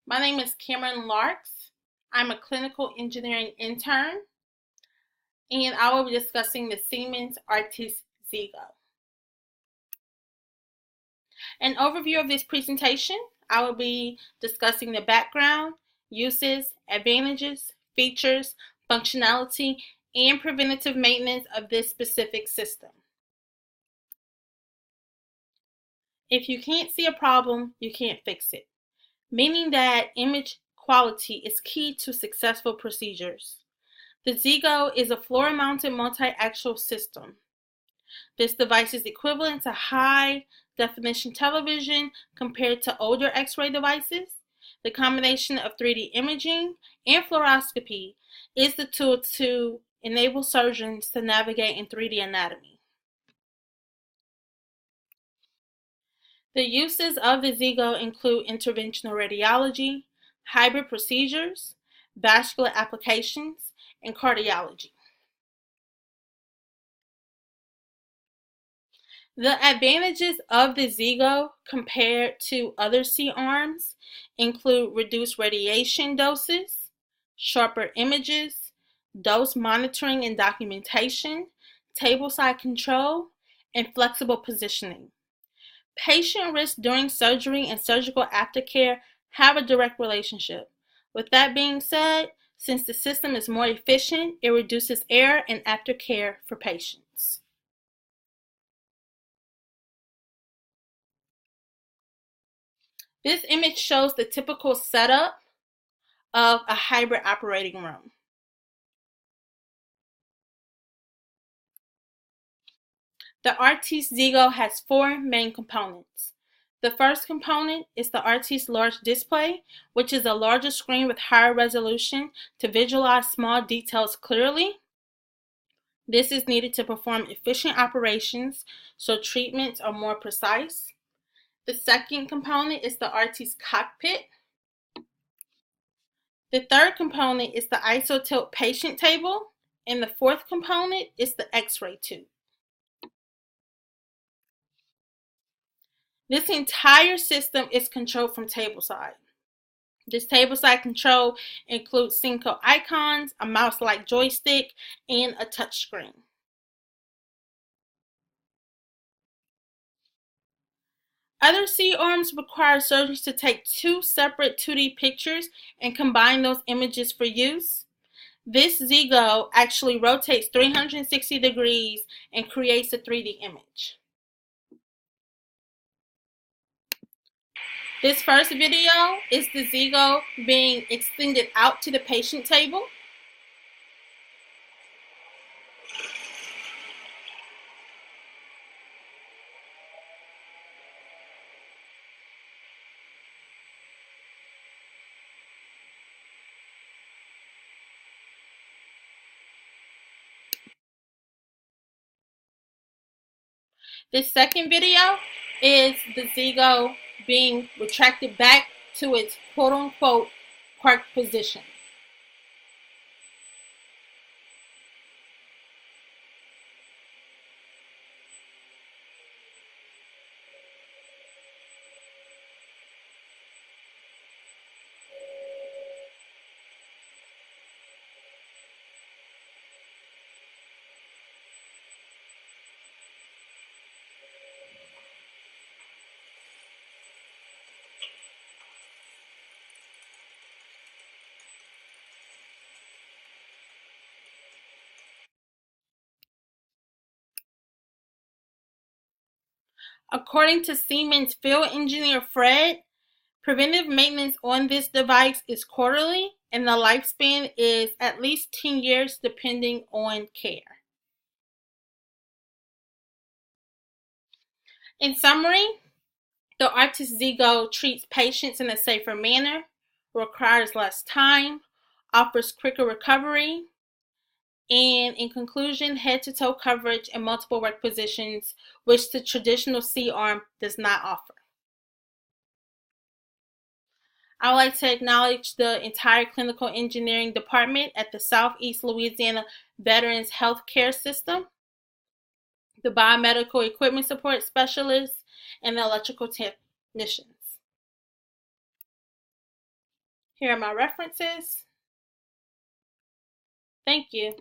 My name is Cameron Larks. I'm a clinical engineering intern, and I will be discussing the Siemens Artis zeego. An overview of this presentation, I will be discussing the background, uses, advantages, features, functionality, and preventative maintenance of this specific system. If you can't see a problem, you can't fix it, meaning that image quality is key to successful procedures. The zeego is a floor-mounted multi-axial system. This device is equivalent to high-definition television compared to older X-ray devices. The combination of 3D imaging and fluoroscopy is the tool to enable surgeons to navigate in 3D anatomy. The uses of the zeego include interventional radiology, hybrid procedures, vascular applications, and cardiology. The advantages of the zeego compared to other C-arms include reduced radiation doses, sharper images, dose monitoring and documentation, tableside control, and flexible positioning. Patient risk during surgery and surgical aftercare have a direct relationship. With that being said, since the system is more efficient, it reduces error and aftercare for patients. This image shows the typical setup of a hybrid operating room. The Artis zeego has four main components. The first component is the Artis large display, which is a larger screen with higher resolution to visualize small details clearly. This is needed to perform efficient operations so treatments are more precise. The second component is the Artis cockpit. The third component is the isotope patient table, and the fourth component is the X-ray tube. This entire system is controlled from tableside. This tableside control includes Cinco icons, a mouse-like joystick, and a touchscreen. Other C-arms require surgeons to take two separate 2D pictures and combine those images for use. This zeego actually rotates 360 degrees and creates a 3D image. This first video is the zeego being extended out to the patient table. This second video is the zeego being retracted back to its quote-unquote park position. According to Siemens field engineer Fred, preventive maintenance on this device is quarterly, and the lifespan is at least 10 years depending on care. In summary, the Artis zeego treats patients in a safer manner, requires less time, offers quicker recovery, and in conclusion, head-to-toe coverage in multiple work positions, which the traditional C-arm does not offer. I would like to acknowledge the entire clinical engineering department at the Southeast Louisiana Veterans Healthcare System, the biomedical equipment support specialists, and the electrical technicians. Here are my references. Thank you.